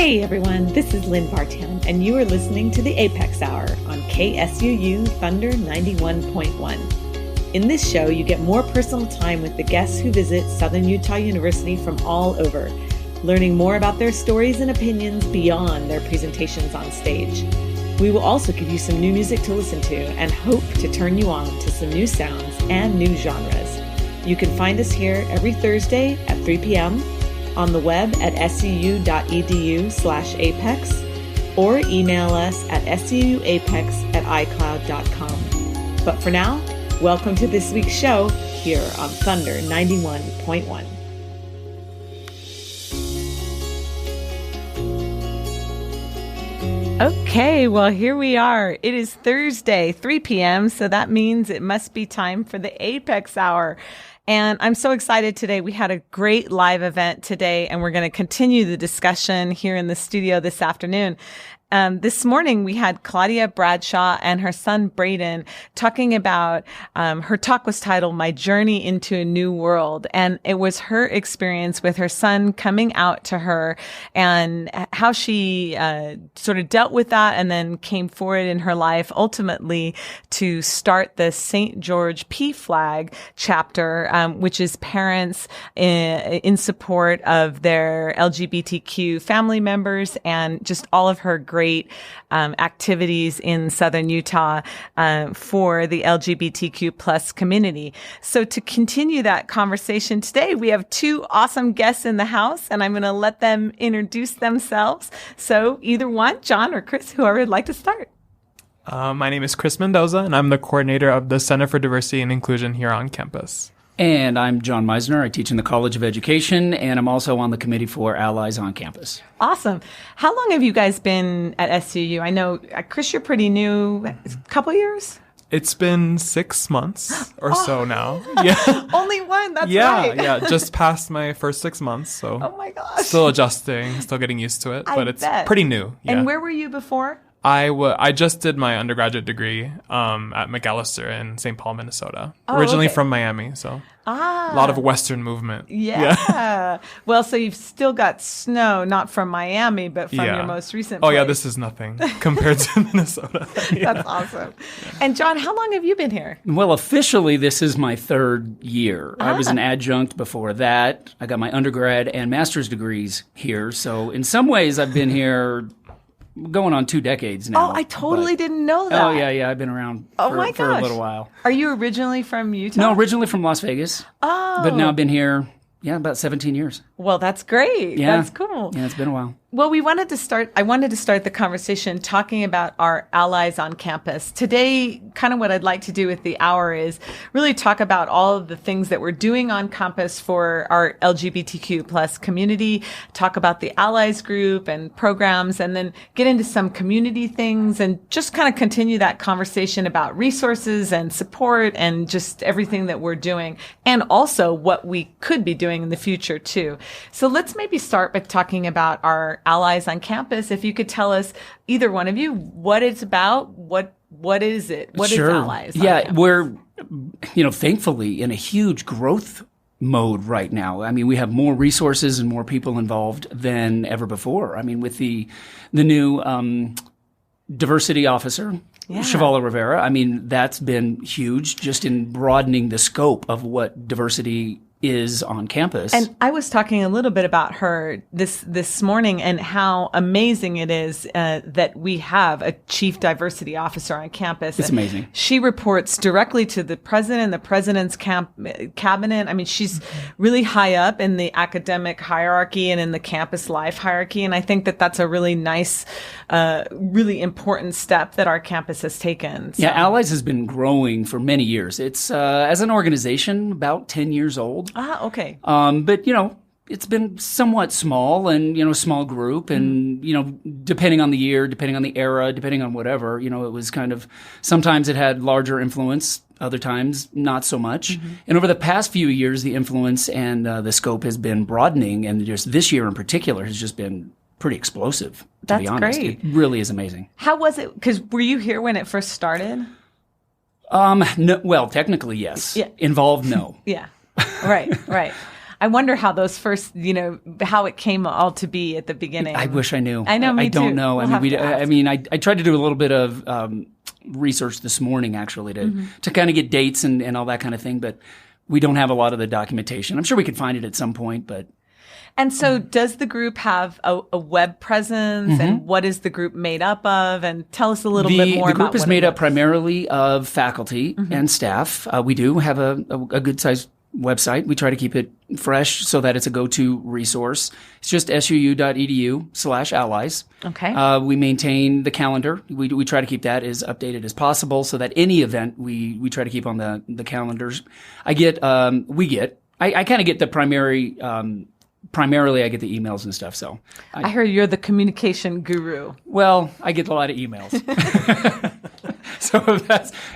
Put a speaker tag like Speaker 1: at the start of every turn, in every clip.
Speaker 1: Hey everyone, this is Lynn Bartown, and you are listening to the A.P.E.X. Hour on KSUU Thunder 91.1. In this show, you get more personal time with the guests who visit Southern Utah University from all over, learning more about their stories and opinions beyond their presentations on stage. We will also give you some new music to listen to and hope to turn you on to some new sounds and new genres. You can find us here every Thursday at 3 p.m., on the web at scu.edu/apex, or email us at scuapex@icloud.com. But for now, welcome to this week's show here on Thunder 91.1. Okay, well, here we are. It is Thursday, 3 p.m., so that means it must be time for the A.P.E.X. Hour. And I'm so excited today. We had a great live event today, and we're going to continue the discussion here in the studio this afternoon. This morning, we had Claudia Bradshaw and her son, Braden, talking about, her talk was titled, My Journey into a New World. And it was her experience with her son coming out to her and how she sort of dealt with that and then came forward in her life, ultimately to start the St. George PFLAG chapter, which is parents in support of their LGBTQ family members, and just all of her great activities in Southern Utah for the LGBTQ plus community. So to continue that conversation today, we have two awesome guests in the house, and I'm going to let them introduce themselves. So either one, John or Chris, whoever would like to start.
Speaker 2: My name is Chris Mendoza, and I'm the coordinator of the Center for Diversity and Inclusion here on campus.
Speaker 3: And I'm John Meisner. I teach in the College of Education, and I'm also on the committee for Allies on Campus.
Speaker 1: Awesome. How long have you guys been at SUU? I know, Chris, you're pretty new. A couple years?
Speaker 2: It's been 6 months or so now. Yeah.
Speaker 1: Only one. That's right.
Speaker 2: Yeah. Just past my first 6 months. So
Speaker 1: oh my gosh.
Speaker 2: Still adjusting, still getting used to it, but it's pretty new. Yeah.
Speaker 1: And where were you before?
Speaker 2: I just did my undergraduate degree at McAllister in St. Paul, Minnesota. Originally from Miami, so a lot of Western movement.
Speaker 1: Yeah. Well, so you've still got snow, not from Miami, but from your most recent place.
Speaker 2: Yeah, this is nothing compared to Minnesota.
Speaker 1: That's awesome. And John, how long have you been here?
Speaker 3: Well, officially, this is my third year. I was an adjunct before that. I got my undergrad and master's degrees here. So in some ways, I've been here going on 2 decades now.
Speaker 1: Oh, I totally didn't know that.
Speaker 3: Oh, yeah. I've been around for a little while.
Speaker 1: Are you originally from Utah?
Speaker 3: No, originally from Las Vegas.
Speaker 1: Oh.
Speaker 3: But now I've been here, about 17 years.
Speaker 1: Well, that's great.
Speaker 3: Yeah.
Speaker 1: That's cool.
Speaker 3: Yeah, it's been a while.
Speaker 1: Well, I wanted to start the conversation talking about our allies on campus. Today, kind of what I'd like to do with the hour is really talk about all of the things that we're doing on campus for our LGBTQ plus community, talk about the allies group and programs, and then get into some community things and just kind of continue that conversation about resources and support and just everything that we're doing, and also what we could be doing in the future too. So let's maybe start by talking about our allies on campus. If you could tell us, either one of you, what it's about, what is it? What is allies on campus?
Speaker 3: We're, thankfully in a huge growth mode right now. I mean, we have more resources and more people involved than ever before. I mean, with the new diversity officer, Shavala Rivera, I mean, that's been huge just in broadening the scope of what diversity is on campus.
Speaker 1: And I was talking a little bit about her this morning and how amazing it is that we have a chief diversity officer on campus.
Speaker 3: It's amazing.
Speaker 1: She reports directly to the president, the president's cabinet. I mean, she's really high up in the academic hierarchy and in the campus life hierarchy. And I think that that's a really nice, really important step that our campus has taken. So.
Speaker 3: Yeah, Allies has been growing for many years. It's, as an organization, about 10 years old.
Speaker 1: Okay.
Speaker 3: But, it's been somewhat small and, small group and, depending on the year, depending on the era, depending on whatever, it was kind of, sometimes it had larger influence, other times not so much. Mm-hmm. And over the past few years, the influence and the scope has been broadening, and just this year in particular has just been pretty explosive, to be honest.
Speaker 1: That's great.
Speaker 3: It really is amazing.
Speaker 1: How was it? Because were you here when it first started?
Speaker 3: No, well, technically, yes.
Speaker 1: Yeah.
Speaker 3: Involved, no.
Speaker 1: Yeah. Right. I wonder how those first, how it came all to be at the beginning.
Speaker 3: I wish I knew.
Speaker 1: I know, me
Speaker 3: I don't
Speaker 1: too.
Speaker 3: know. I tried to do a little bit of research this morning, actually, to kind of get dates and all that kind of thing, but we don't have a lot of the documentation. I'm sure we could find it at some point, but...
Speaker 1: And so does the group have a web presence, and what is the group made up of? And tell us a little bit more about
Speaker 3: the group is made up primarily of faculty and staff. We do have a good-sized website. We try to keep it fresh so that it's a go-to resource. It's just suu.edu/allies.
Speaker 1: Okay.
Speaker 3: We maintain the calendar. We try to keep that as updated as possible so that any event we try to keep on the calendars. I kind of get the primarily I get the emails and stuff. So
Speaker 1: I heard you're the communication guru.
Speaker 3: Well, I get a lot of emails. So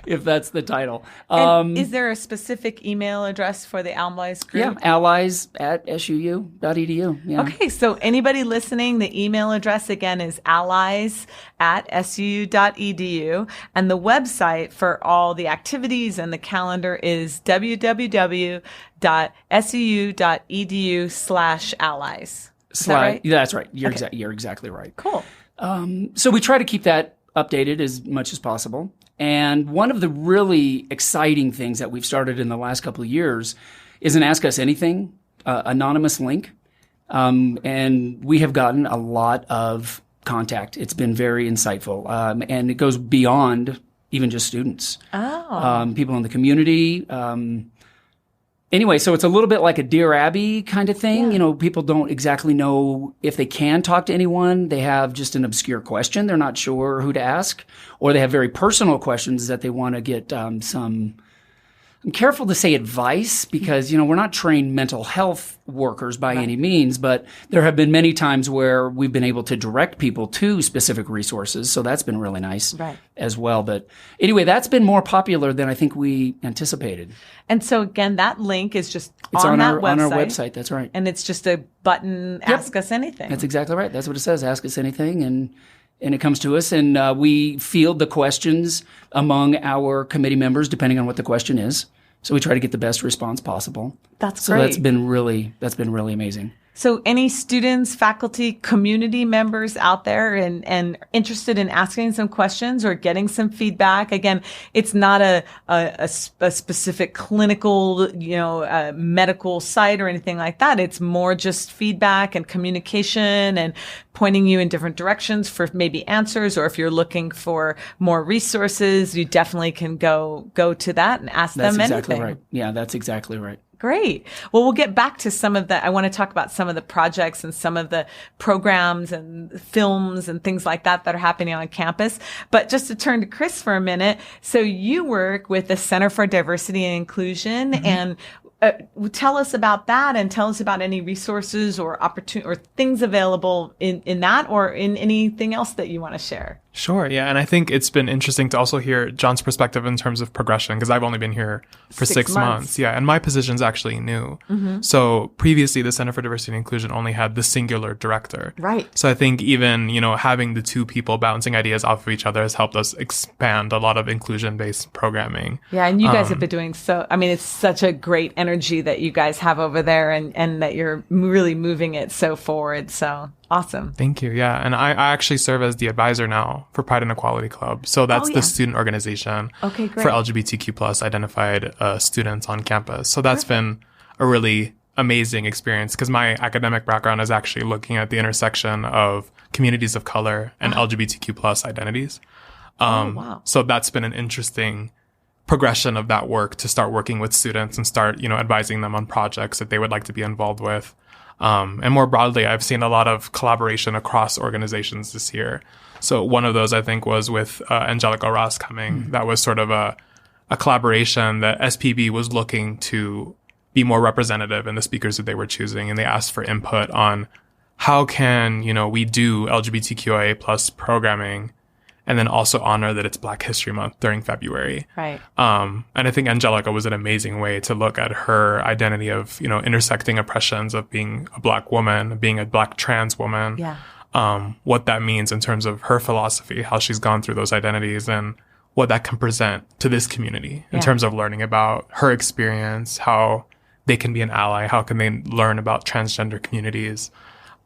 Speaker 3: if that's the title.
Speaker 1: Is there a specific email address for the Allies group?
Speaker 3: Yeah, allies@suu.edu. Yeah.
Speaker 1: Okay, so anybody listening, the email address again is allies@suu.edu, and the website for all the activities and the calendar is www.suu.edu/allies. Is that right?
Speaker 3: Yeah, that's right. You're exactly right.
Speaker 1: Cool.
Speaker 3: So we try to keep that updated as much as possible. And one of the really exciting things that we've started in the last couple of years is an Ask Us Anything anonymous link. And we have gotten a lot of contact. It's been very insightful. And it goes beyond even just students.
Speaker 1: Oh.
Speaker 3: People in the community. Anyway, so it's a little bit like a Dear Abby kind of thing.
Speaker 1: Yeah.
Speaker 3: People don't exactly know if they can talk to anyone. They have just an obscure question. They're not sure who to ask. Or they have very personal questions that they want to get some... I'm careful to say advice because, we're not trained mental health workers by any means, but there have been many times where we've been able to direct people to specific resources. So that's been really nice as well. But anyway, that's been more popular than I think we anticipated.
Speaker 1: And so again, that link is just
Speaker 3: on our website. That's right.
Speaker 1: And it's just a button, Ask Us Anything.
Speaker 3: That's exactly right. That's what it says. Ask us anything. And it comes to us, and we field the questions among our committee members, depending on what the question is. So we try to get the best response possible.
Speaker 1: That's
Speaker 3: so
Speaker 1: great.
Speaker 3: That's been really amazing.
Speaker 1: So any students, faculty, community members out there and interested in asking some questions or getting some feedback? Again, it's not a specific clinical, medical site or anything like that. It's more just feedback and communication and pointing you in different directions for maybe answers, or if you're looking for more resources, you definitely can go to that and ask them anything. That's
Speaker 3: exactly right. Yeah, that's exactly right.
Speaker 1: Great. Well, we'll get back to some of I want to talk about some of the projects and some of the programs and films and things like that are happening on campus. But just to turn to Chris for a minute. So you work with the Center for Diversity and Inclusion, and tell us about that, and tell us about any resources or opportunity or things available in that or in anything else that you want to share.
Speaker 2: Sure. Yeah. And I think it's been interesting to also hear John's perspective in terms of progression, because I've only been here for 6 months. Yeah. And my position's actually new. Mm-hmm. So previously, the Center for Diversity and Inclusion only had the singular director.
Speaker 1: Right.
Speaker 2: So I think even, having the two people bouncing ideas off of each other has helped us expand a lot of inclusion-based programming.
Speaker 1: Yeah. And you guys have been doing it's such a great energy that you guys have over there, and that you're really moving it so forward. So awesome.
Speaker 2: Thank you. Yeah. And I actually serve as the advisor now for Pride and Equality Club. So that's the student organization for LGBTQ plus identified students on campus. So that's been a really amazing experience, because my academic background is actually looking at the intersection of communities of color and LGBTQ plus identities. So that's been an interesting progression of that work, to start working with students and start, advising them on projects that they would like to be involved with. And more broadly, I've seen a lot of collaboration across organizations this year. So one of those, I think, was with Angelica Ross coming. Mm-hmm. That was sort of a collaboration that SPB was looking to be more representative in the speakers that they were choosing. And they asked for input on how can, we do LGBTQIA plus programming and then also honor that it's Black History Month during February.
Speaker 1: Right.
Speaker 2: And I think Angelica was an amazing way to look at her identity of, intersecting oppressions of being a Black woman, being a Black trans woman.
Speaker 1: Yeah.
Speaker 2: What that means in terms of her philosophy, how she's gone through those identities, and what that can present to this community in terms of learning about her experience, how they can be an ally? How can they learn about transgender communities,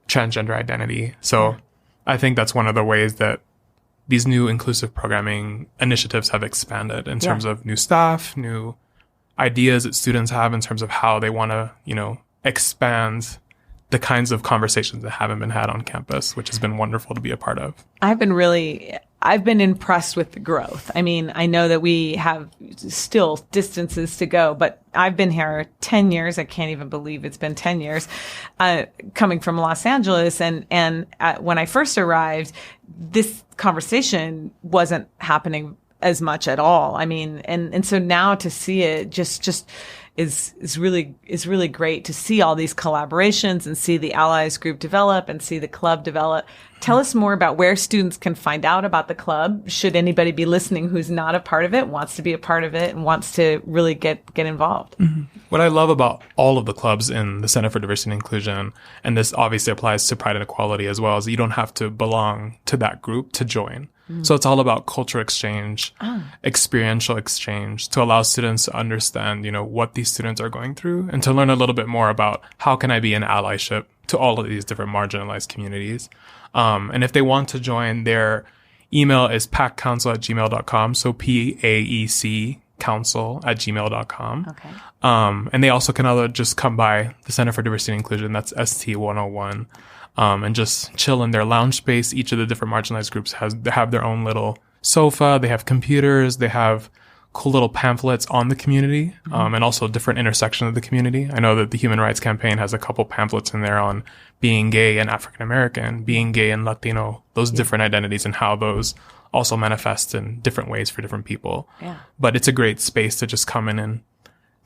Speaker 2: transgender identity? So I think that's one of the ways that these new inclusive programming initiatives have expanded in terms of new staff, new ideas that students have in terms of how they want to, expand the kinds of conversations that haven't been had on campus, which has been wonderful to be a part of.
Speaker 1: I've been impressed with the growth. I mean, I know that we have still distances to go, but I've been here 10 years. I can't even believe it's been 10 years, coming from Los Angeles. And when I first arrived, this conversation wasn't happening as much at all. I mean, and so now to see it just is really great to see all these collaborations and see the Allies group develop and see the club develop. Tell us more about where students can find out about the club. Should anybody be listening who's not a part of it, wants to be a part of it, and wants to really get involved?
Speaker 2: Mm-hmm. What I love about all of the clubs in the Center for Diversity and Inclusion, and this obviously applies to Pride and Equality as well, is you don't have to belong to that group to join. Mm. So it's all about cultural exchange, experiential exchange, to allow students to understand, what these students are going through, and to learn a little bit more about how can I be an allyship to all of these different marginalized communities. And if they want to join, their email is paccouncil@gmail.com. So PAEC council@gmail.com.
Speaker 1: Okay.
Speaker 2: And they also can just come by the Center for Diversity and Inclusion. That's ST 101. And just chill in their lounge space. Each of the different marginalized groups have their own little sofa. They have computers. They have cool little pamphlets on the community, and also different intersections of the community. I know that the Human Rights Campaign has a couple pamphlets in there on being gay and African American, being gay and Latino, those different identities and how those also manifest in different ways for different people. Yeah. But it's a great space to just come in and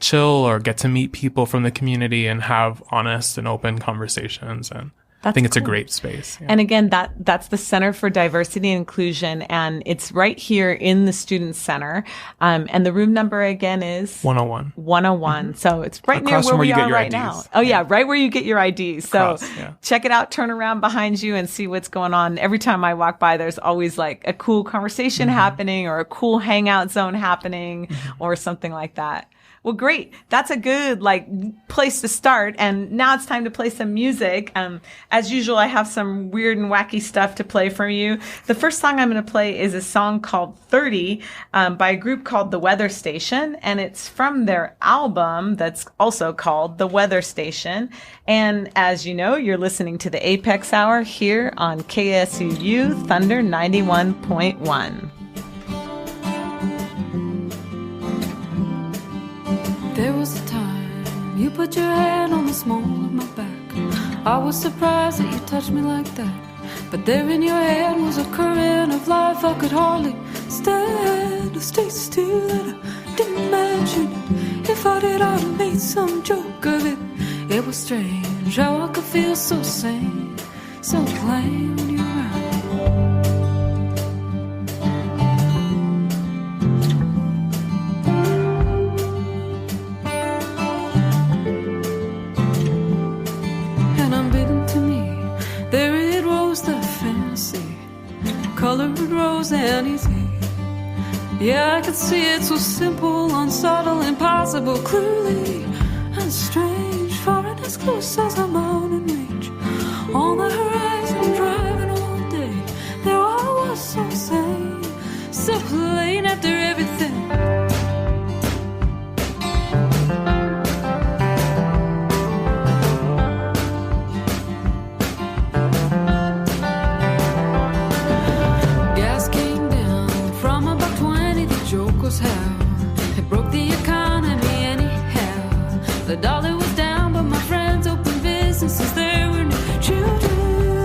Speaker 2: chill or get to meet people from the community and have honest and open conversations. And I think it's a great space. Yeah.
Speaker 1: And again, that's the Center for Diversity and Inclusion, and it's right here in the Student Center. And the room number again is
Speaker 2: 101.
Speaker 1: 101. Mm-hmm. So it's right
Speaker 2: across
Speaker 1: near where we are right
Speaker 2: IDs.
Speaker 1: Now. Oh yeah, right where you get your IDs. So check it out, turn around behind you and see what's going on. Every time I walk by, there's always like a cool conversation happening or a cool hangout zone happening or something like that. Well, great. That's a good place to start. And now it's time to play some music. As usual, I have some weird and wacky stuff to play for you. The first song I'm going to play is a song called 30 by a group called The Weather Station. And it's from their album that's also called The Weather Station. And as you know, you're listening to the A.P.E.X. Hour here on KSUU Thunder 91.1.
Speaker 4: There was a time you put your hand on the small of my back. I was surprised that you touched me like that. But there in your hand was a current of life I could hardly stand to stay still. And I didn't imagine if I did I'd have made some joke of it. It was strange how I could feel so sane, so plain when you're around. Colored rose and easy. Yeah, I could see it so simple, unsubtle, impossible, clearly and strange. Far and as close as a mountain range. On the horizon, driving all day. There I was so sane, so plain after everything. How it broke the economy anyhow. The dollar was down, but my friends opened businesses. There were no children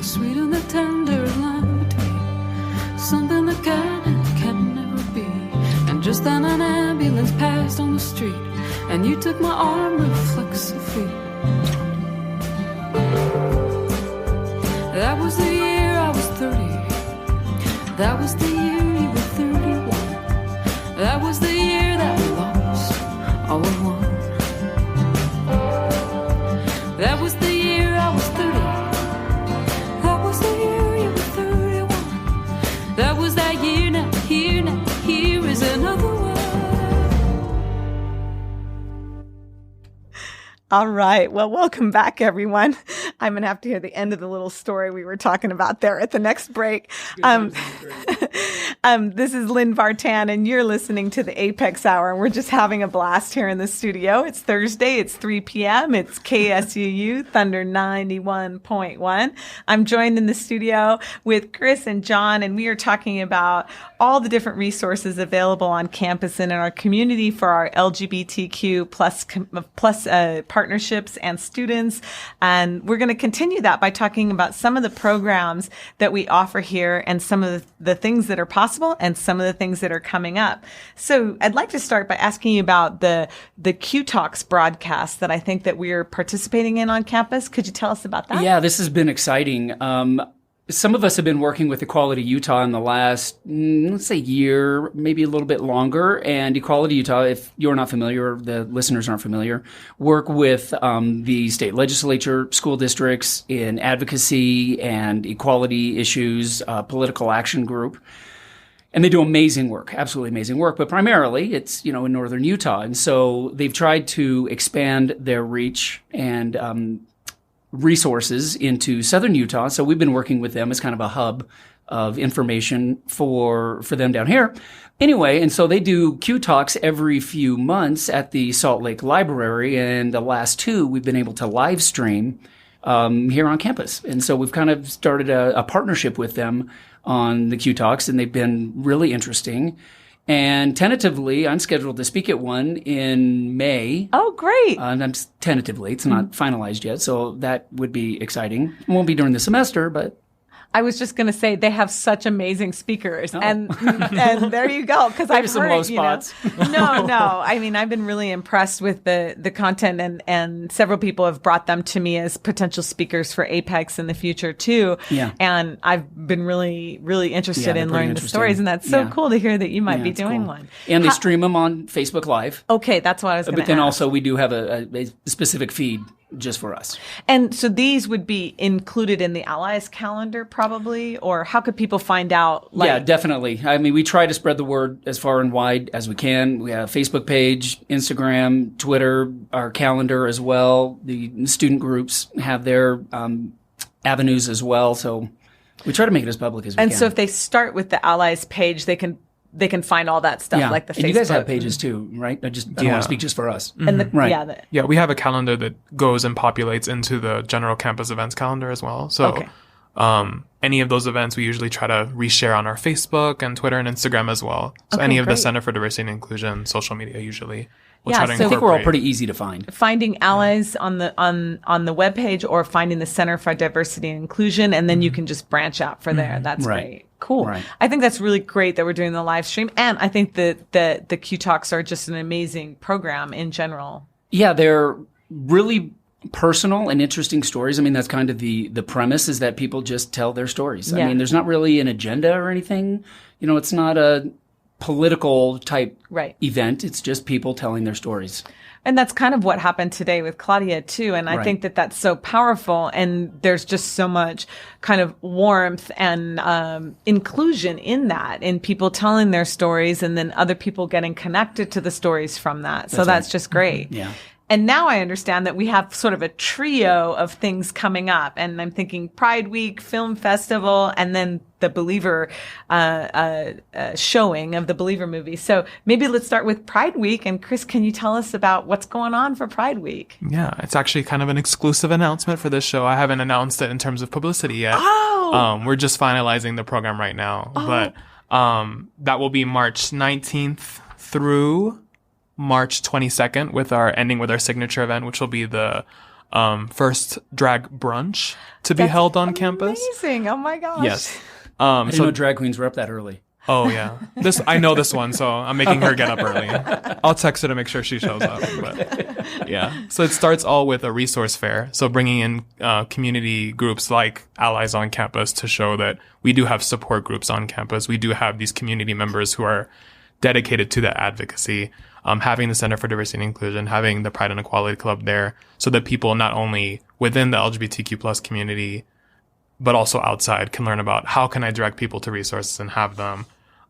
Speaker 4: sweet and the tender line between something that can and can never be. And just then an ambulance passed on the street, and you took my arm reflexively. That was the year I was 30. That was the year you were 31. That was the year that we lost all we won. That was the year I was 30. That was the year you were 31. That was that year, now here is another one.
Speaker 1: All right. Well, welcome back, everyone. I'm going to have to hear the end of the little story we were talking about there at the next break. This is Lynn Vartan, and you're listening to the A.P.E.X. Hour, and we're just having a blast here in the studio. It's Thursday. It's 3 p.m. It's KSUU Thunder 91.1. I'm joined in the studio with Chris and John, and we are talking about all the different resources available on campus and in our community for our LGBTQ plus partnerships and students. And we're going to continue that by talking about some of the programs that we offer here and some of the things that are possible and some of the things that are coming up. So I'd like to start by asking you about the Q-Talks broadcast that I think that we're participating in on campus. Could you tell us about that?
Speaker 3: Yeah, this has been exciting. Some of us have been working with Equality Utah in the last, let's say, year, maybe a little bit longer. And Equality Utah, if you're not familiar, the listeners aren't familiar, work with the state legislature, school districts in advocacy and equality issues, political action group. And they do amazing work, absolutely amazing work. But primarily, it's, in northern Utah. And so they've tried to expand their reach and resources into southern Utah. So we've been working with them as kind of a hub of information for them down here. Anyway, and so they do Q Talks every few months at the Salt Lake Library, and the last two we've been able to live stream here on campus. And so we've kind of started a partnership with them on the Q Talks, and they've been really interesting. And tentatively, I'm scheduled to speak at one in May.
Speaker 1: Oh, great.
Speaker 3: And I'm tentatively. It's not finalized yet, so that would be exciting. It won't be during the semester, but...
Speaker 1: I was just going to say they have such amazing speakers, and there you go. Because I've
Speaker 3: some
Speaker 1: heard
Speaker 3: low spots.
Speaker 1: No. I mean, I've been really impressed with the content, and several people have brought them to me as potential speakers for A.P.E.X. in the future too. Yeah. And I've been really, really interested in learning the stories, and that's so cool to hear that you might be doing one.
Speaker 3: And they stream them on Facebook Live.
Speaker 1: Okay, that's what I was going to ask.
Speaker 3: But then also we do have a specific feed just for us.
Speaker 1: And so these would be included in the Allies calendar probably, or how could people find out?
Speaker 3: Yeah, definitely. I mean, we try to spread the word as far and wide as we can. We have a Facebook page, Instagram, Twitter, our calendar as well. The student groups have their avenues as well. So we try to make it as public as we can.
Speaker 1: And so if they start with the Allies page, they can find all that stuff, like the Facebook.
Speaker 3: And you guys have pages too, right? I don't want to speak just for us.
Speaker 1: And
Speaker 2: we have a calendar that goes and populates into the general campus events calendar as well. So any of those events, we usually try to reshare on our Facebook and Twitter and Instagram as well. So any of the Center for Diversity and Inclusion social media usually. We'll try to
Speaker 3: I think we're all pretty easy to find.
Speaker 1: Finding Allies on the webpage, or finding the Center for Diversity and Inclusion, and then you can just branch out for there. That's great. Cool. Right. I think that's really great that we're doing the live stream. And I think that the Q Talks are just an amazing program in general.
Speaker 3: Yeah, they're really personal and interesting stories. I mean, that's kind of the premise, is that people just tell their stories. I mean, there's not really an agenda or anything. It's not a political type event. It's just people telling their stories.
Speaker 1: And that's kind of what happened today with Claudia too. And I think that that's so powerful. And there's just so much kind of warmth and inclusion in that, in people telling their stories and then other people getting connected to the stories from that. So that's just great.
Speaker 3: Yeah.
Speaker 1: And now I understand that we have sort of a trio of things coming up. And I'm thinking Pride Week, Film Festival, and then the Believer showing of the Believer movie. So maybe let's start with Pride Week. And Chris, can you tell us about what's going on for Pride Week?
Speaker 2: Yeah, it's actually kind of an exclusive announcement for this show. I haven't announced it in terms of publicity yet.
Speaker 1: Oh!
Speaker 2: We're just finalizing the program right now. Oh. But that will be March 19th through March 22nd, with our ending with our signature event, which will be the first drag brunch to be held on campus.
Speaker 1: Amazing. Oh my gosh.
Speaker 2: Yes.
Speaker 3: I didn't know drag queens were up that early.
Speaker 2: Oh yeah, I know this one, so I'm making her get up early. I'll text her to make sure she shows up. But yeah, so it starts all with a resource fair. So bringing in community groups like Allies on Campus to show that we do have support groups on campus. We do have these community members who are dedicated to that advocacy. Having the Center for Diversity and Inclusion, having the Pride and Equality Club there, so that people not only within the LGBTQ plus community, but also outside can learn about how can I direct people to resources and have them.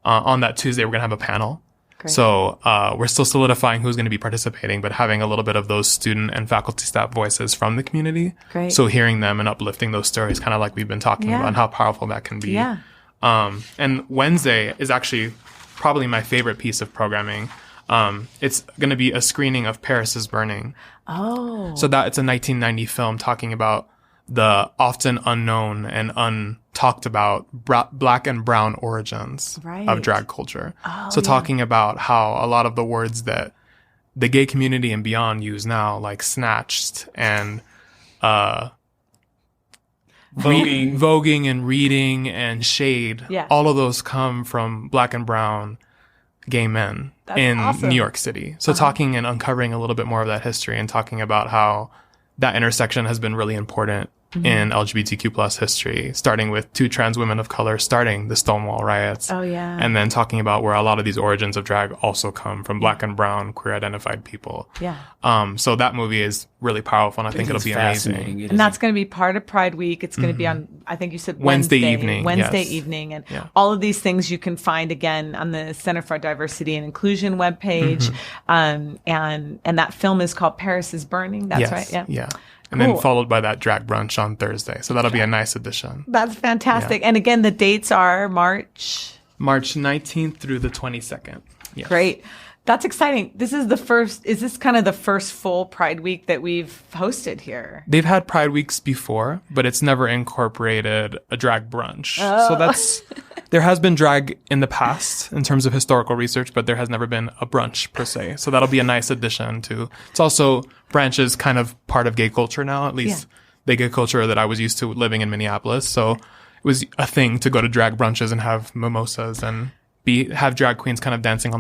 Speaker 2: On that Tuesday, we're going to have a panel. Great. So we're still solidifying who's going to be participating, but having a little bit of those student and faculty staff voices from the community.
Speaker 1: Great.
Speaker 2: So hearing them and uplifting those stories, kind of like we've been talking about, and how powerful that can be.
Speaker 1: Yeah.
Speaker 2: And Wednesday is actually probably my favorite piece of programming. It's going to be a screening of Paris is Burning.
Speaker 1: Oh.
Speaker 2: So that it's a 1990 film talking about the often unknown and untalked about black and brown origins of drag culture. So talking about how a lot of the words that the gay community and beyond use now, like snatched and voguing and reading and shade, all of those come from black and brown gay men in New York City. So talking and uncovering a little bit more of that history and talking about how that intersection has been really important in LGBTQ plus history, starting with 2 trans women of color starting the Stonewall riots.
Speaker 1: Oh, yeah.
Speaker 2: And then talking about where a lot of these origins of drag also come from black and brown queer identified people.
Speaker 1: Yeah.
Speaker 2: So that movie is really powerful, and I think it'll be amazing.
Speaker 1: And that's going to be part of Pride Week. It's going to be on, I think you said Wednesday
Speaker 2: evening.
Speaker 1: Evening. And all of these things you can find again on the Center for Diversity and Inclusion webpage. And that film is called Paris is Burning. That's right. Yeah.
Speaker 2: Yeah. And then followed by that drag brunch on Thursday. So that'll be a nice addition. That's
Speaker 1: fantastic. Yeah. And again, the dates are March
Speaker 2: 19th through the 22nd.
Speaker 1: Yes. Great. That's exciting. Is this kind of the first full Pride Week that we've hosted here?
Speaker 2: They've had Pride Weeks before, but it's never incorporated a drag brunch. So there has been drag in the past in terms of historical research, but there has never been a brunch per se. So that'll be a nice addition to, it's also branches kind of part of gay culture now, at least the gay culture that I was used to living in Minneapolis. So it was a thing to go to drag brunches and have mimosas and have drag queens kind of dancing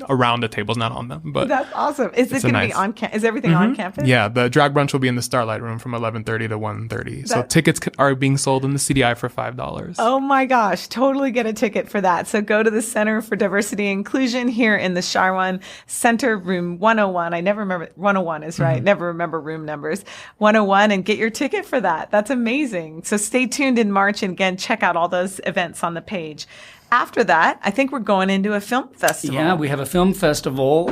Speaker 2: around the tables, not on them. But
Speaker 1: that's awesome. Is it going to be on campus? Is everything on campus?
Speaker 2: Yeah, the drag brunch will be in the Starlight Room from 11:30 to 1:30. So tickets are being sold in the CDI for $5.
Speaker 1: Oh my gosh, totally get a ticket for that. So go to the Center for Diversity and Inclusion here in the Charwan Center, room 101. I never remember 101 is right. Never remember room numbers. 101, and get your ticket for that. That's amazing. So stay tuned in March, and again, check out all those events on the page. After that, I think we're going into a film festival.
Speaker 3: Yeah, we have a film festival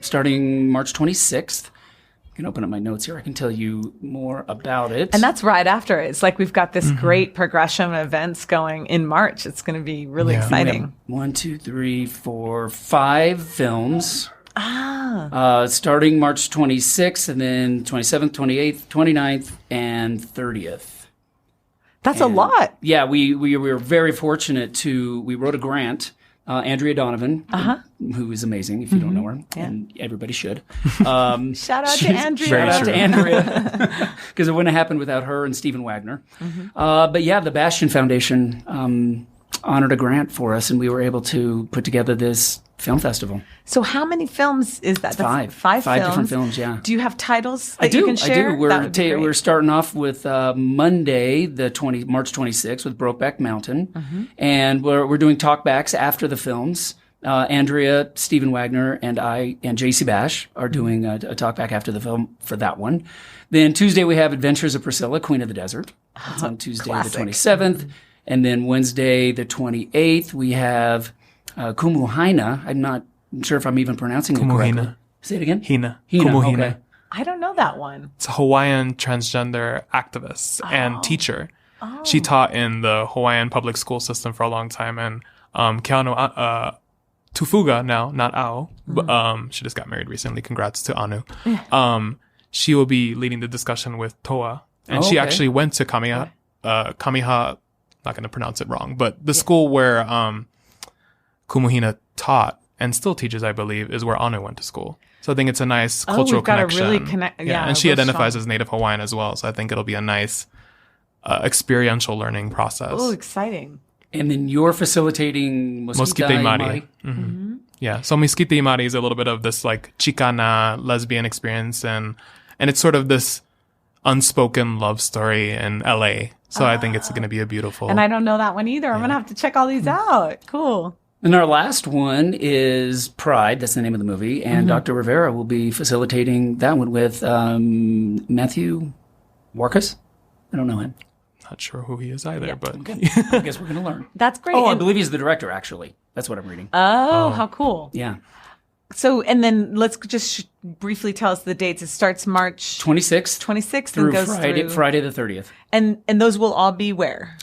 Speaker 3: starting March 26th. I can open up my notes here. I can tell you more about it.
Speaker 1: And that's right after it. It's like we've got this great progression of events going in March. It's going to be really exciting.
Speaker 3: 1, 2, 3, 4, 5 films. Starting March 26th, and then 27th, 28th, 29th, and 30th.
Speaker 1: That's a lot.
Speaker 3: Yeah, we were very fortunate we wrote a grant. Andrea Donovan, who is amazing if you don't know her, and everybody should.
Speaker 1: Shout out to Andrea.
Speaker 3: Shout out to Andrea, because it wouldn't have happened without her and Stephen Wagner. But yeah, the Bastion Foundation honored a grant for us, and we were able to put together this film festival.
Speaker 1: So how many films is that?
Speaker 3: That's 5.
Speaker 1: 5
Speaker 3: films. different films, yeah.
Speaker 1: Do you have titles that you can share?
Speaker 3: I do. We're starting off with Monday, March 26th, with Brokeback Mountain. And we're doing talkbacks after the films. Andrea, Stephen Wagner, and I, and JC Bash are doing a talkback after the film for that one. Then Tuesday we have Adventures of Priscilla, Queen of the Desert. That's on Tuesday the 27th. And then Wednesday the 28th we have Kumuhina. I'm not sure if I'm even pronouncing it correctly. Say it again.
Speaker 2: Hina.
Speaker 3: Kumuhina. Okay.
Speaker 1: I don't know that one.
Speaker 2: It's a Hawaiian transgender activist and teacher. She taught in the Hawaiian public school system for a long time. And Keanu Tufuga now, not Ao, but she just got married recently. Congrats to Anu. She will be leading the discussion with Toa. And she actually went to Kamiha, not going to pronounce it wrong, but the school where Kumuhina taught and still teaches, I believe, is where Anu went to school. So I think it's a nice cultural connection.
Speaker 1: We've got a really
Speaker 2: and she identifies as Native Hawaiian as well. So I think it'll be a nice experiential learning process.
Speaker 1: Oh, exciting.
Speaker 3: And then you're facilitating Mosquita Imari.
Speaker 2: Yeah. So Mosquita Imari is a little bit of this like Chicana lesbian experience. And it's sort of this unspoken love story in LA. So I think it's going to be a beautiful.
Speaker 1: And I don't know that one either. I'm going to have to check all these out. Cool.
Speaker 3: And our last one is Pride. That's the name of the movie. And Dr. Rivera will be facilitating that one with Matthew Warkus. I don't know him.
Speaker 2: Not sure who he is either, but
Speaker 3: I guess we're going to learn.
Speaker 1: That's great.
Speaker 3: Oh, I believe he's the director, actually. That's what I'm reading.
Speaker 1: Oh, how cool.
Speaker 3: Yeah.
Speaker 1: So, and then let's just briefly tell us the dates. It starts March
Speaker 3: 26th
Speaker 1: through
Speaker 3: and goes Friday the 30th.
Speaker 1: And those will all be where?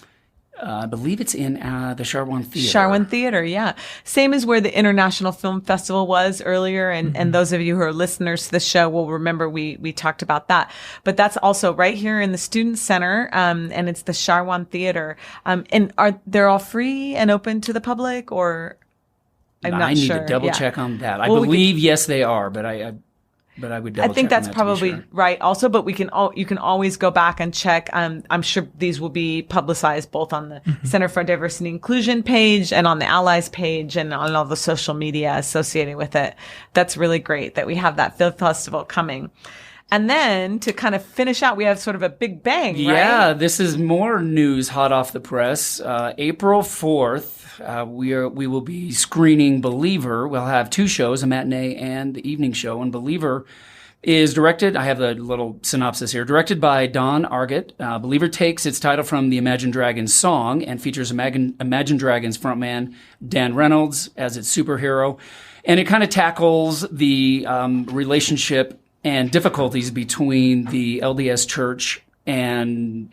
Speaker 3: I believe it's in the Charwan Theater.
Speaker 1: Charwan Theater, yeah. Same as where the International Film Festival was earlier. And those of you who are listeners to the show will remember we talked about that. But that's also right here in the Student Center. And it's the Charwan Theater. And they're all free and open to the public, or I'm not
Speaker 3: I need
Speaker 1: sure.
Speaker 3: to double check on that. I believe yes, they are, but I would double check.
Speaker 1: I think that's
Speaker 3: on that
Speaker 1: probably right also, but you can always go back and check. I'm sure these will be publicized both on the Center for Diversity and Inclusion page and on the Allies page and on all the social media associated with it. That's really great that we have that film festival coming. And then to kind of finish out, we have sort of a big bang, right?
Speaker 3: Yeah, this is more news hot off the press. April 4th, we will be screening Believer. We'll have two shows, a matinee and the evening show. And Believer is directed, I have the little synopsis here, directed by Don Argett. Believer takes its title from the Imagine Dragons song and features Imagine Dragons frontman Dan Reynolds as its superhero. And it kind of tackles the relationship and difficulties between the LDS Church and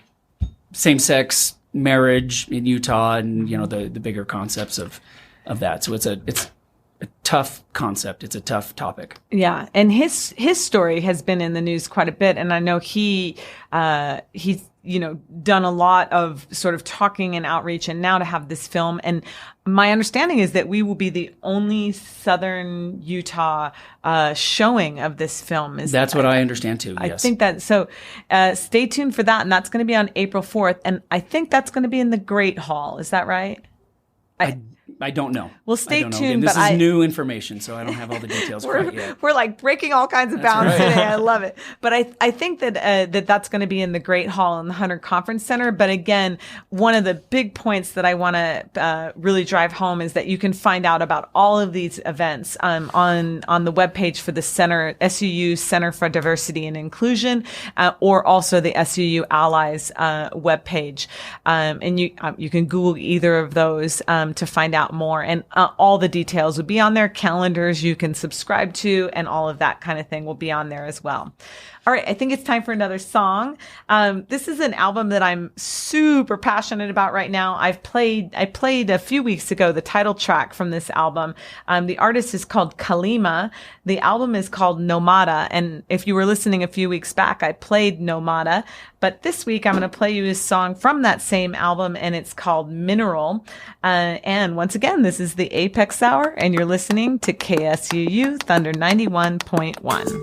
Speaker 3: same-sex marriage in Utah, and the bigger concepts of that. So it's a tough concept. It's a tough topic.
Speaker 1: Yeah, and his story has been in the news quite a bit, and I know he's done a lot of sort of talking and outreach, and now to have this film. And my understanding is that we will be the only Southern Utah showing of this film.
Speaker 3: That's what I understand too. Yes.
Speaker 1: I think that. So stay tuned for that, and that's going to be on April 4th, and I think that's going to be in the Great Hall. Is that right?
Speaker 3: I don't know.
Speaker 1: Well, stay tuned.
Speaker 3: And this is new information, so I don't have all the details quite yet.
Speaker 1: We're like breaking all kinds of bounds today. I love it. But I think that that's going to be in the Great Hall in the Hunter Conference Center. But again, one of the big points that I want to really drive home is that you can find out about all of these events on the webpage for the Center, SUU Center for Diversity and Inclusion, or also the SUU Allies webpage. And you can Google either of those to find out more, and all the details will be on there. Calendars you can subscribe to, and all of that kind of thing will be on there as well. All right, I think it's time for another song. This is an album that I'm super passionate about right now. I played a few weeks ago the title track from this album. The artist is called Kalima. The album is called Nomada. And if you were listening a few weeks back, I played Nomada. But this week I'm going to play you a song from that same album, and it's called Mineral. And once again, this is the A.P.E.X. Hour, and you're listening to KSUU Thunder 91.1.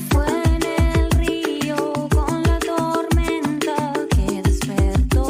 Speaker 5: Fue en el río con la tormenta que despertó.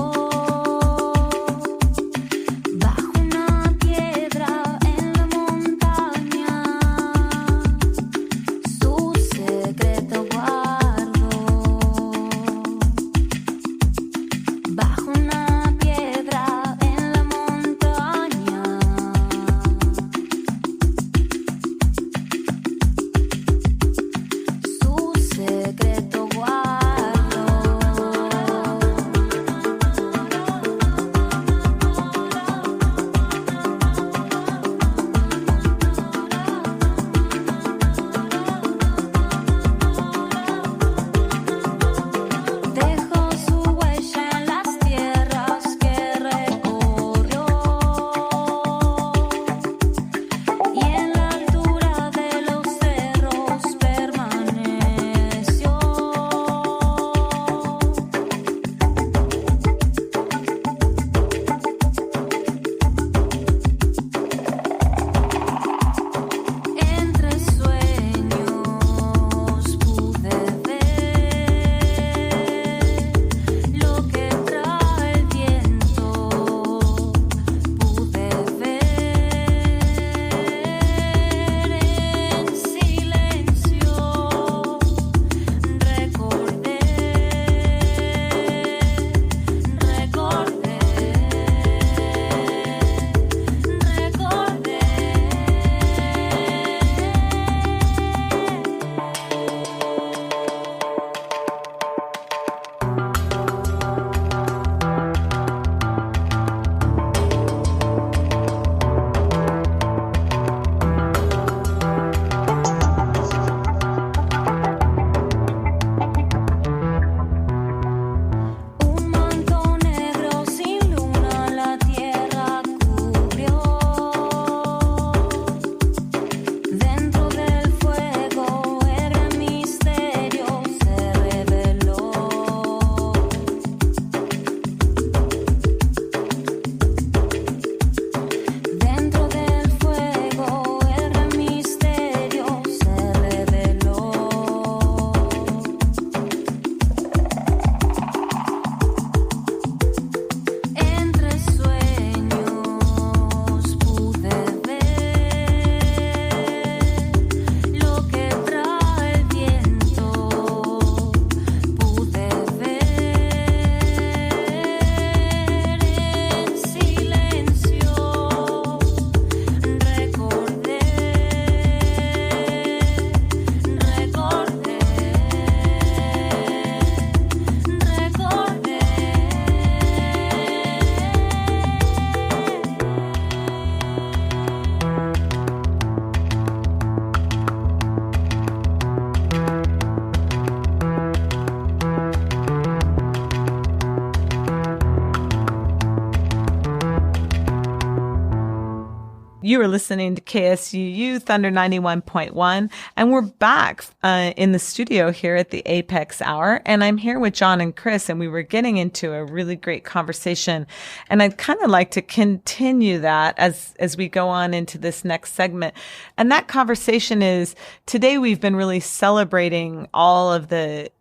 Speaker 1: You are listening to KSUU Thunder 91.1, and we're back in the studio here at the A.P.E.X. Hour, and I'm here with John and Chris, and we were getting into a really great conversation, and I'd kind of like to continue that as we go on into this next segment. And that conversation is, today we've been really celebrating all of the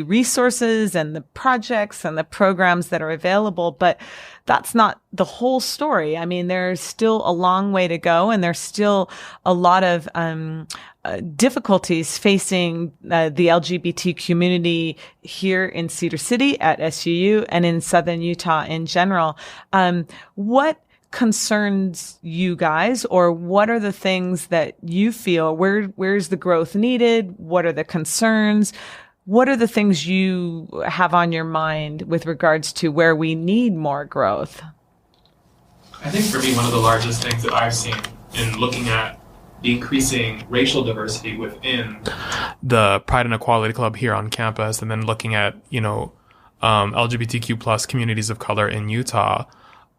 Speaker 1: resources and the projects and the programs that are available, but that's not the whole story. I mean, there's still a long way to go, and there's still a lot of difficulties facing the LGBT community here in Cedar City at SUU and in Southern Utah in general. What concerns you guys, or what are the things that you feel, where's the growth needed? What are the concerns? What are the things you have on your mind with regards to where we need more growth?
Speaker 2: I think for me, one of the largest things that I've seen in looking at the increasing racial diversity within the Pride and Equality Club here on campus, and then looking at, LGBTQ plus communities of color in Utah,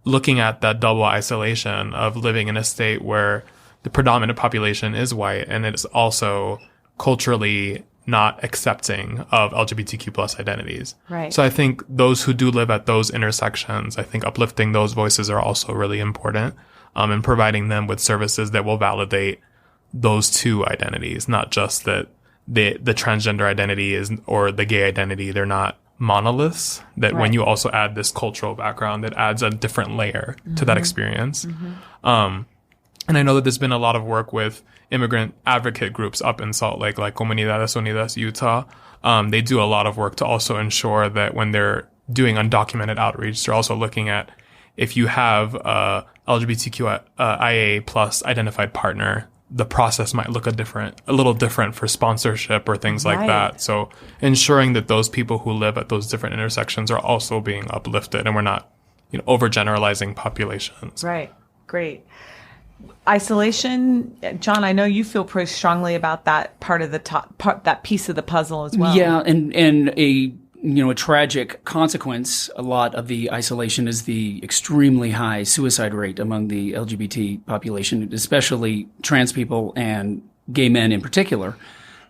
Speaker 2: looking at that double isolation of living in a state where the predominant population is white, and it is also culturally not accepting of LGBTQ plus identities.
Speaker 1: Right.
Speaker 2: So I think those who do live at those intersections, I think uplifting those voices are also really important, and providing them with services that will validate those two identities, not just that the transgender identity is, or the gay identity, they're not monoliths, that when you also add this cultural background, it adds a different layer to that experience. And I know that there's been a lot of work with immigrant advocate groups up in Salt Lake, like Comunidades Unidas Utah. They do a lot of work to also ensure that when they're doing undocumented outreach, they're also looking at, if you have a LGBTQIA plus identified partner, the process might look a little different for sponsorship or things like that. So ensuring that those people who live at those different intersections are also being uplifted, and we're not, overgeneralizing populations.
Speaker 1: Right. Great. Isolation, John, I know you feel pretty strongly about that part of that piece of the puzzle as well.
Speaker 3: Yeah, and a tragic consequence, a lot of the isolation is the extremely high suicide rate among the LGBT population, especially trans people and gay men in particular.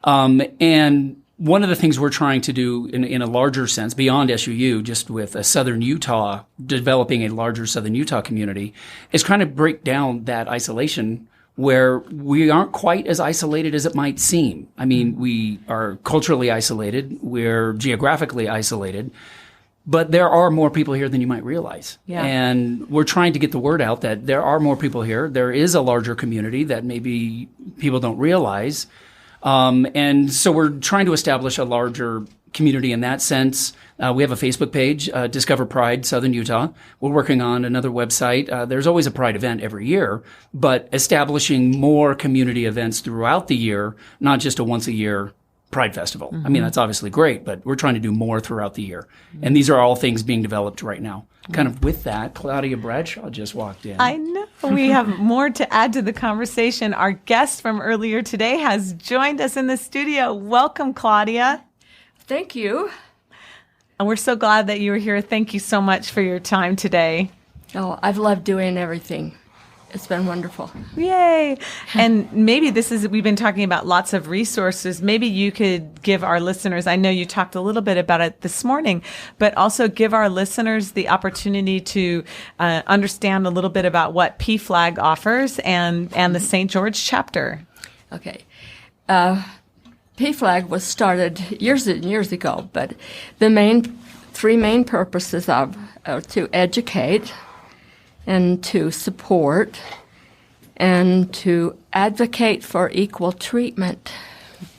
Speaker 3: And one of the things we're trying to do in a larger sense, beyond SUU, just with a Southern Utah, developing a larger Southern Utah community, is trying to break down that isolation where we aren't quite as isolated as it might seem. I mean, we are culturally isolated, we're geographically isolated, but there are more people here than you might realize.
Speaker 1: Yeah.
Speaker 3: And we're trying to get the word out that there are more people here. There is a larger community that maybe people don't realize. And so we're trying to establish a larger community in that sense. We have a Facebook page, Discover Pride Southern Utah. We're working on another website. There's always a Pride event every year, but establishing more community events throughout the year, not just a once a year Pride Festival. I mean, that's obviously great, but we're trying to do more throughout the year. And these are all things being developed right now. Kind of with that, Claudia Bradshaw just walked in.
Speaker 1: I know. We have more to add to the conversation. Our guest from earlier today has joined us in the studio. Welcome, Claudia.
Speaker 5: Thank you.
Speaker 1: And we're so glad that you were here. Thank you so much for your time today.
Speaker 5: Oh, I've loved doing everything. It's been wonderful.
Speaker 1: Yay. And maybe we've been talking about lots of resources. Maybe you could give our listeners, I know you talked a little bit about it this morning, but also give our listeners the opportunity to understand a little bit about what PFLAG offers and the St. George chapter.
Speaker 5: Okay. PFLAG was started years and years ago, but the three main purposes are to educate, and to support, and to advocate for equal treatment.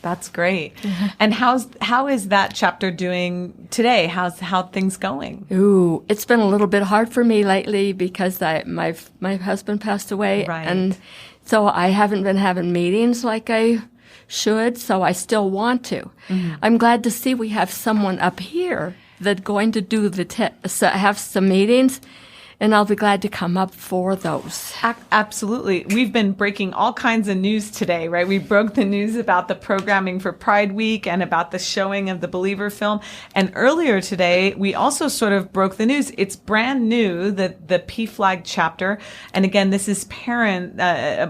Speaker 1: That's great. Mm-hmm. And how is that chapter doing today? How things going?
Speaker 5: Ooh, it's been a little bit hard for me lately because my husband passed away,
Speaker 1: right.
Speaker 5: And so I haven't been having meetings like I should. So I still want to. Mm-hmm. I'm glad to see we have someone up here that's going to do have some meetings. and I'll be glad to come up for those.
Speaker 1: Absolutely. We've been breaking all kinds of news today, right? We broke the news about the programming for Pride Week and about the showing of the Believer film. And earlier today, we also sort of broke the news. It's brand new, the P-Flag chapter. And again, this is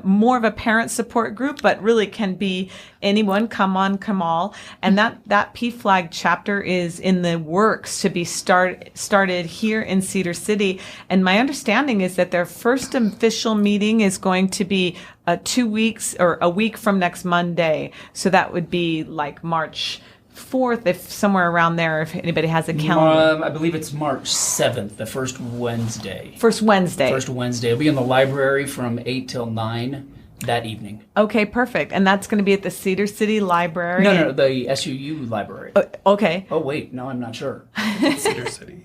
Speaker 1: more of a parent support group, but really can be anyone, come on, come all. And that P-Flag chapter is in the works to be started here in Cedar City. And my understanding is that their first official meeting is going to be 2 weeks or a week from next Monday. So that would be like March 4th, if somewhere around there, if anybody has a calendar.
Speaker 3: I believe it's March 7th, the first Wednesday.
Speaker 1: First Wednesday.
Speaker 3: It'll be in the library from 8 till 9 that evening.
Speaker 1: Okay, perfect. And that's going to be at the Cedar City Library?
Speaker 3: No, the SUU library.
Speaker 1: Okay.
Speaker 3: Oh, wait, no, I'm not sure.
Speaker 2: Cedar City.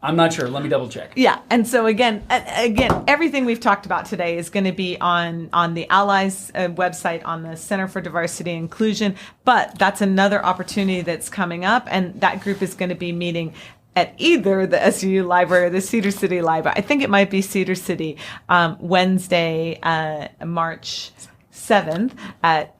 Speaker 3: I'm not sure. Let me double check.
Speaker 1: Yeah. And so again, everything we've talked about today is going to be on the Allies website, on the Center for Diversity and Inclusion. But that's another opportunity that's coming up. And that group is going to be meeting at either the SUU library or the Cedar City library. I think it might be Cedar City, Wednesday, March 7th at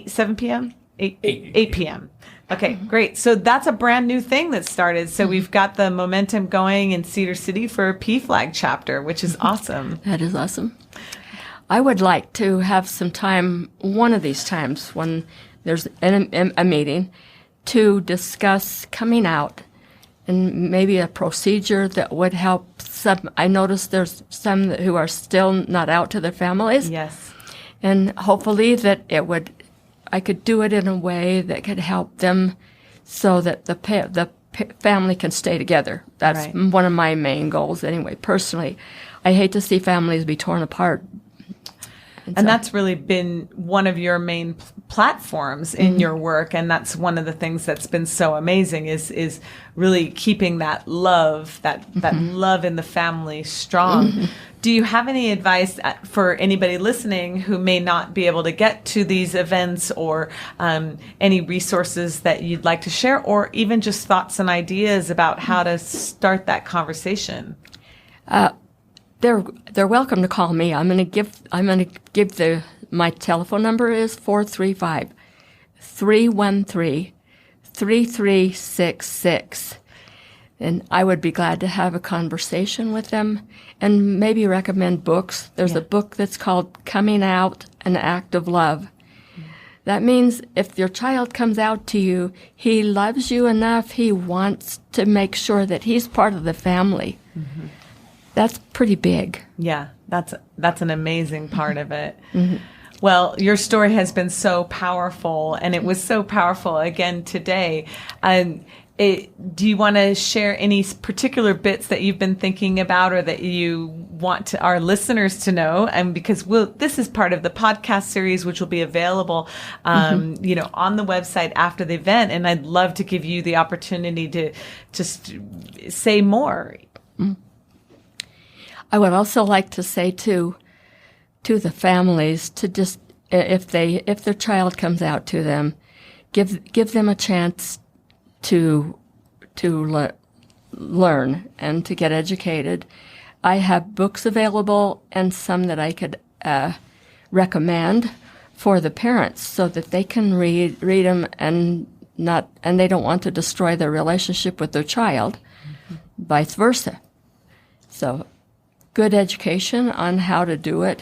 Speaker 1: 7 p.m. 8 p.m. Okay, great. So that's a brand new thing that started. So we've got the momentum going in Cedar City for a P-Flag chapter, which is awesome.
Speaker 5: That is awesome. I would like to have some time, one of these times when there's a meeting, to discuss coming out and maybe a procedure that would help some. I noticed there's some who are still not out to their families.
Speaker 1: Yes.
Speaker 5: And hopefully that I could do it in a way that could help them so that the family can stay together. That's right. One of my main goals anyway. Personally, I hate to see families be torn apart.
Speaker 1: And that's really been one of your main platforms in your work. And that's one of the things that's been so amazing is really keeping that love, that love in the family strong. Do you have any advice for anybody listening who may not be able to get to these events, or any resources that you'd like to share, or even just thoughts and ideas about how to start that conversation?
Speaker 5: They're welcome to call me. I'm going to give my telephone number is 435-313-3366. And I would be glad to have a conversation with them and maybe recommend books. There's a book that's called Coming Out, An Act of Love. That means if your child comes out to you, he loves you enough, he wants to make sure that he's part of the family. Mm-hmm. That's pretty big.
Speaker 1: Yeah, that's an amazing part of it. Mm-hmm. Well, your story has been so powerful, and it was so powerful again today. Do you want to share any particular bits that you've been thinking about, or that you want our listeners to know? And because this is part of the podcast series, which will be available, on the website after the event. And I'd love to give you the opportunity to just say more. Mm.
Speaker 5: I would also like to say to the families to just, if their child comes out to them, give them a chance to learn and to get educated. I have books available and some that I could recommend for the parents so that they can read them and they don't want to destroy their relationship with their child, vice versa. So, good education on how to do it.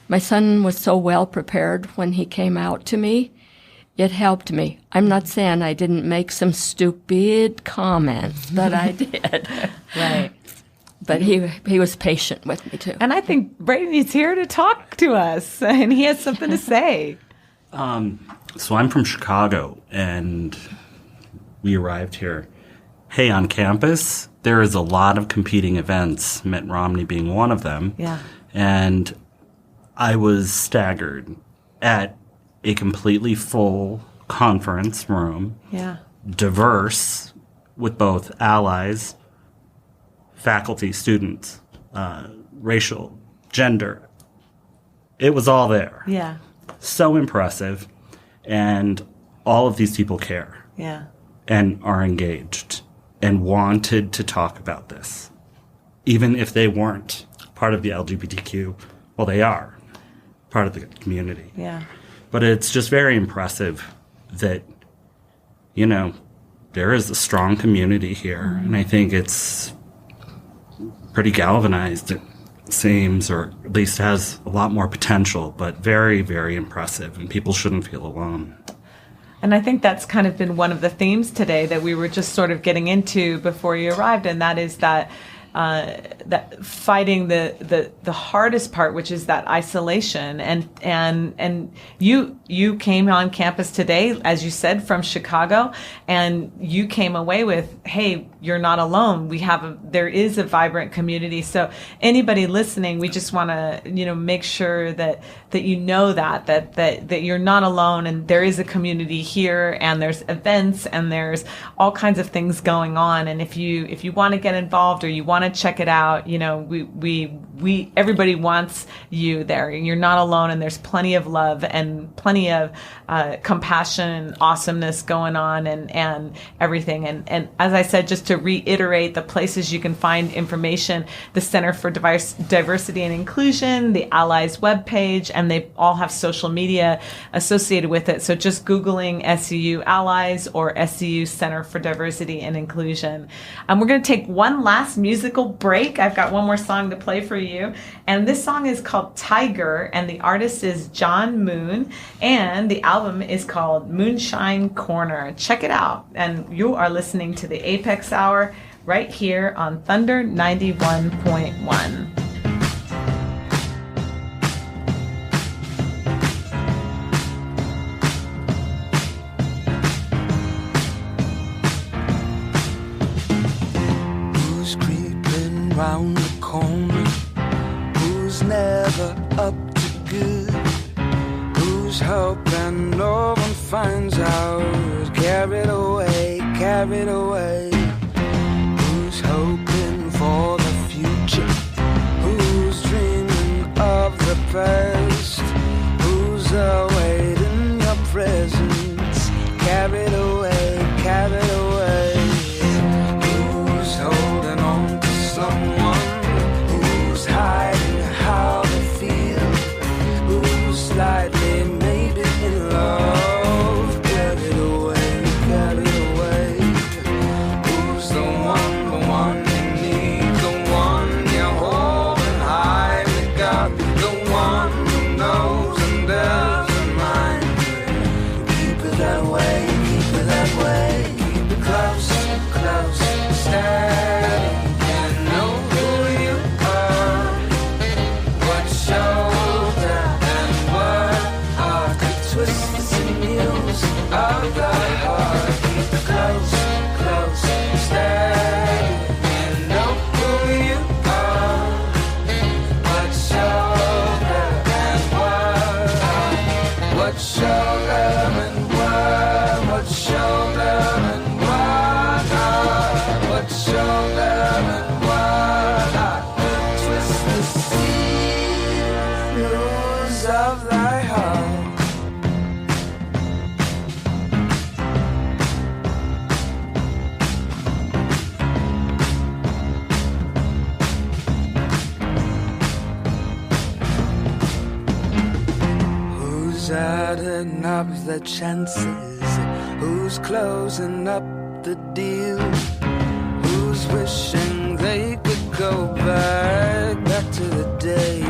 Speaker 5: My son was so well prepared when he came out to me. It helped me. I'm not saying I didn't make some stupid comments, but I did.
Speaker 1: Right.
Speaker 5: But he was patient with me, too.
Speaker 1: And I think Brady's here to talk to us, and he has something to say.
Speaker 6: So I'm from Chicago, and we arrived here. Hey, on campus, there is a lot of competing events, Mitt Romney being one of them.
Speaker 1: Yeah.
Speaker 6: And I was staggered at a completely full conference room.
Speaker 1: Yeah.
Speaker 6: Diverse, with both allies, faculty, students, racial, gender. It was all there.
Speaker 1: Yeah.
Speaker 6: So impressive. And all of these people care.
Speaker 1: Yeah.
Speaker 6: And are engaged and wanted to talk about this. even if they weren't part of the LGBTQ, well, they are part of the community.
Speaker 1: Yeah.
Speaker 6: But it's just very impressive that, there is a strong community here. And I think it's pretty galvanized, it seems, or at least has a lot more potential, but very, very impressive. And people shouldn't feel alone.
Speaker 1: And I think that's kind of been one of the themes today that we were just sort of getting into before you arrived, and that is that fighting the hardest part, which is that isolation. And you came on campus today, as you said, from Chicago, and you came away with, hey, you're not alone. There is a vibrant community. So anybody listening, we just want to, make sure that you know that you're not alone, and there is a community here, and there's events, and there's all kinds of things going on. And if you want to get involved or you want to check it out, we everybody wants you there, and you're not alone, and there's plenty of love and plenty of compassion and awesomeness going on, and everything. And as I said, just to reiterate the places you can find information: the Center for Diversity and Inclusion, the Allies webpage, and they all have social media associated with it. So just Googling SCU Allies or SCU Center for Diversity and Inclusion. We're going to take one last musical break. I've got one more song to play for you. And this song is called Tiger, and the artist is John Moon, and the album is called Moonshine Corner. Check it out. And you are listening to the A.P.E.X. Hour right here on Thunder 91.1.
Speaker 7: Round the corner, who's never up to good, who's hoping no one finds out, carried away, who's hoping for the future, who's dreaming of the past, who's awaiting your presence, carried away, who's holding on to someone, who's hiding how they feel, who's slightly maybe in love, carried away, who's the one you need, the one you're holding high to God, the one who knows and doesn't mind. Keep it that way, keep it close, steady. Of the heart, keep it close, steady, and know who you are. What's your love and what? What's your love and what? What's your love and what? What's your love and what? I twist the seals of thy heart. Adding up the chances, who's closing up the deal, who's wishing they could go back to the day,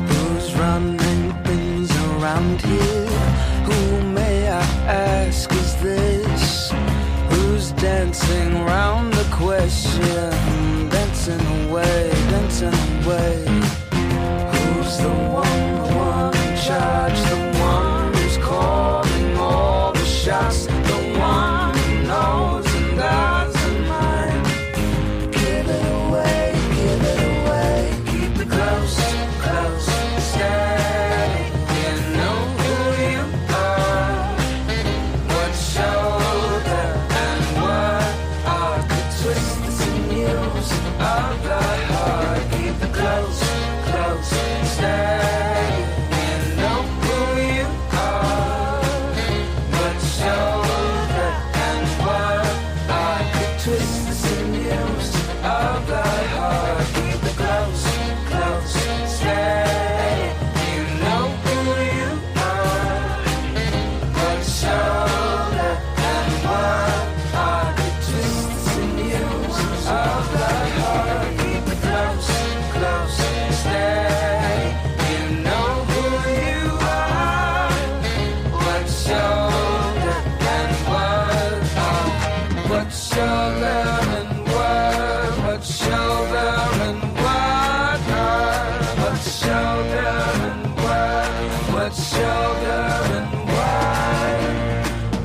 Speaker 7: who's running things around here, who may I ask is this, who's dancing around the question, dancing away, who's the one in charge, the one who's calling all the shots, the one who knows and doesn't mind. Give it away, keep it close, steady, you know who you are. What's shoulder and what are the twists and sinews of the heart? Keep it close. What shall there and what? What shall there and what? What shall there and what? What shall there and what?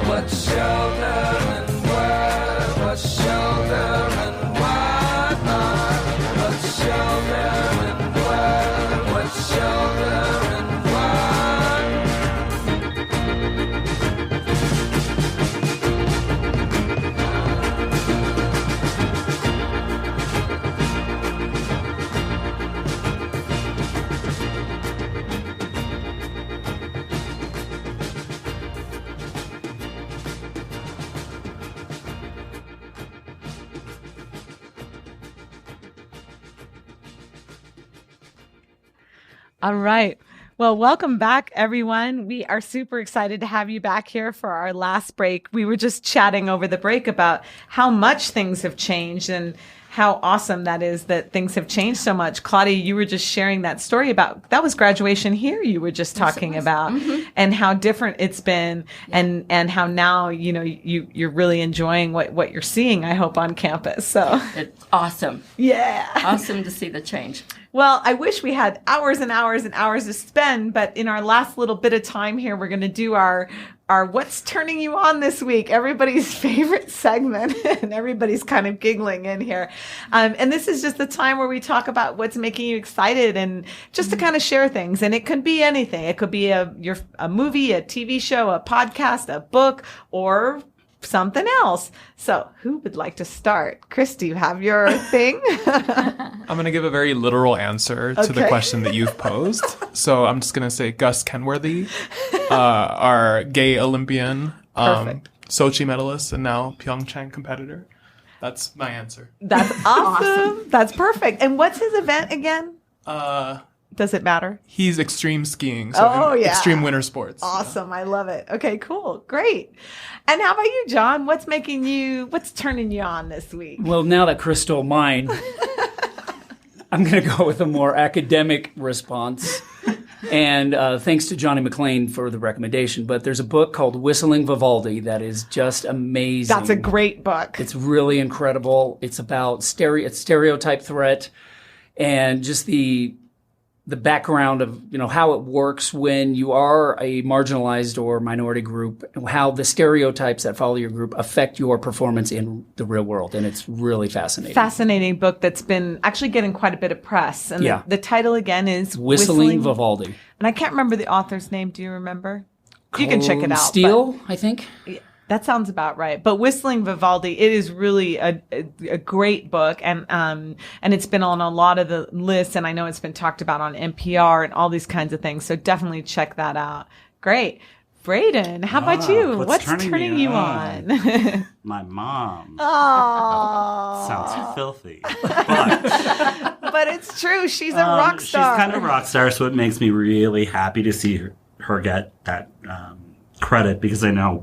Speaker 7: What shall there and what? What shall there and what? What shall there and what? What shall there and what?
Speaker 1: All right. Well, welcome back, everyone. We are super excited to have you back here for our last break. We were just chatting over the break about how much things have changed and how awesome that is that things have changed so much. Claudia, you were just sharing that story about, that was graduation here you were just talking about, and how different it's been, and how now, you're really enjoying what you're seeing, I hope, on campus. So
Speaker 5: it's awesome.
Speaker 1: Yeah.
Speaker 5: Awesome to see the change.
Speaker 1: Well, I wish we had hours and hours and hours to spend, but in our last little bit of time here, we're going to do our What's Turning You On this week, everybody's favorite segment, and everybody's kind of giggling in here. And this is just the time where we talk about what's making you excited and just to kind of share things. And it could be anything. It could be a movie, a TV show, a podcast, a book, or something else. So who would like to start? Chris, do you have your thing?
Speaker 2: I'm going to give a very literal answer to the question that you've posed. So I'm just going to say Gus Kenworthy, our gay Olympian, Sochi medalist, and now Pyeongchang competitor. That's my answer.
Speaker 1: That's awesome. That's perfect. And what's his event again? Does it matter?
Speaker 2: He's extreme skiing. So extreme winter sports.
Speaker 1: Awesome. Yeah. I love it. Okay, cool. Great. And how about you, John? What's turning you on this week?
Speaker 3: Well, now that Chris stole mine, I'm going to go with a more academic response. And thanks to Johnny McLean for the recommendation. But there's a book called Whistling Vivaldi that is just amazing.
Speaker 1: That's a great book.
Speaker 3: It's really incredible. It's about stereotype threat and just the background of, how it works when you are a marginalized or minority group, how the stereotypes that follow your group affect your performance in the real world. And it's really fascinating.
Speaker 1: Fascinating book that's been actually getting quite a bit of press. And the title again is
Speaker 3: Whistling Vivaldi. And
Speaker 1: I can't remember the author's name. Do you remember? You can check it out.
Speaker 3: Steele, I think.
Speaker 1: That sounds about right. But Whistling Vivaldi, it is really a great book, and it's been on a lot of the lists, and I know it's been talked about on NPR and all these kinds of things. So definitely check that out. Great. Braden, how about you? What's turning you on?
Speaker 6: My mom.
Speaker 1: Oh.
Speaker 6: Sounds filthy. But
Speaker 1: it's true. She's a rock star.
Speaker 6: She's kind of a rock star, so it makes me really happy to see her get that credit, because I know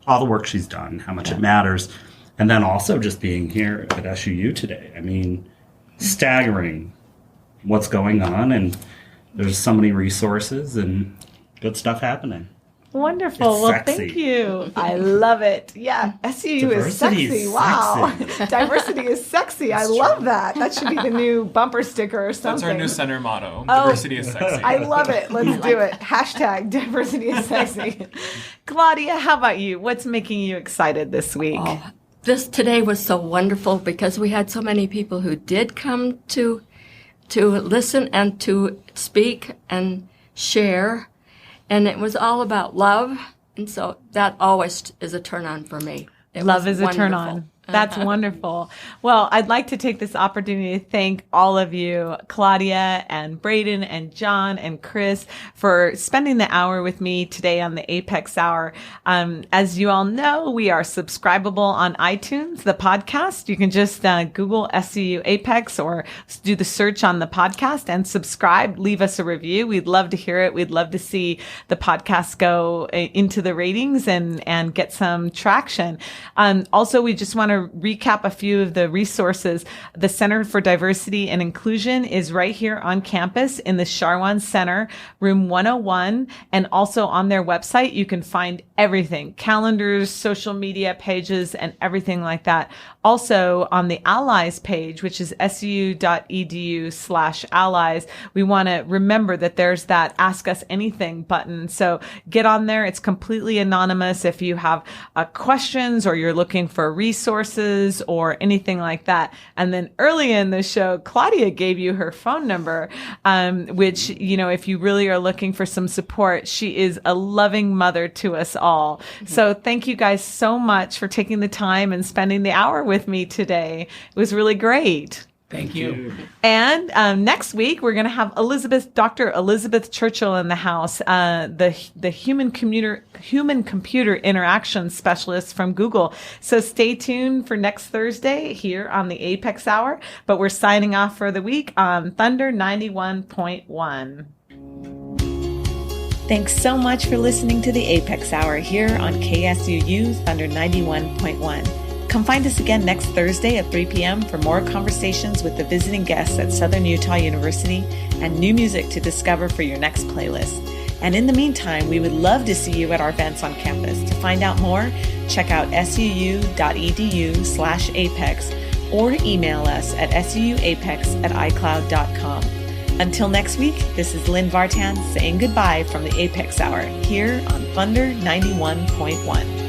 Speaker 6: all the work she's done, how much it matters. And then also just being here at SUU today. I mean, staggering what's going on, and there's so many resources and good stuff happening.
Speaker 1: Wonderful. Well, thank you. I love it. Yeah. SUU is sexy. Wow. Diversity is sexy. I love that. That should be the new bumper sticker or something.
Speaker 2: That's our new center motto. Diversity is sexy.
Speaker 1: I love it. Let's do it. Hashtag diversity is sexy. Claudia, how about you? What's making you excited this week?
Speaker 5: Oh, this today was so wonderful because we had so many people who did come to listen and to speak and share. And it was all about love. And so that always is a turn on for me.
Speaker 1: Love is a turn on. That's wonderful. Well, I'd like to take this opportunity to thank all of you, Claudia and Braden and John and Chris, for spending the hour with me today on the A.P.E.X. Hour. As you all know, we are subscribable on iTunes, the podcast. You can just Google SUU A.P.E.X. or do the search on the podcast and subscribe. Leave us a review. We'd love to hear it. We'd love to see the podcast go into the ratings and get some traction. Also, we just want to to recap a few of the resources. The Center for Diversity and Inclusion is right here on campus in the Sharwan Center, room 101. And also on their website, you can find everything, calendars, social media pages, and everything like that. Also on the Allies page, which is su.edu/allies, we want to remember that there's that Ask Us Anything button. So get on there. It's completely anonymous. If you have questions or you're looking for resources or anything like that. And then early in the show, Claudia gave you her phone number, which, you know, if you really are looking for some support, she is a loving mother to us all. Mm-hmm. So thank you guys so much for taking the time and spending the hour with me today. It was really great.
Speaker 3: Thank you.
Speaker 1: And next week, we're going to have Dr. Elizabeth Churchill in the house, the human computer interaction specialist from Google. So stay tuned for next Thursday here on the A.P.E.X. Hour. But we're signing off for the week on Thunder 91.1. Thanks so much for listening to the A.P.E.X. Hour here on KSUU Thunder 91.1. Come find us again next Thursday at 3 p.m. for more conversations with the visiting guests at Southern Utah University and new music to discover for your next playlist. And in the meantime, we would love to see you at our events on campus. To find out more, check out suu.edu/apex or email us at suuapex@icloud.com. Until next week, this is Lynn Vartan saying goodbye from the A.P.E.X. Hour here on Thunder 91.1.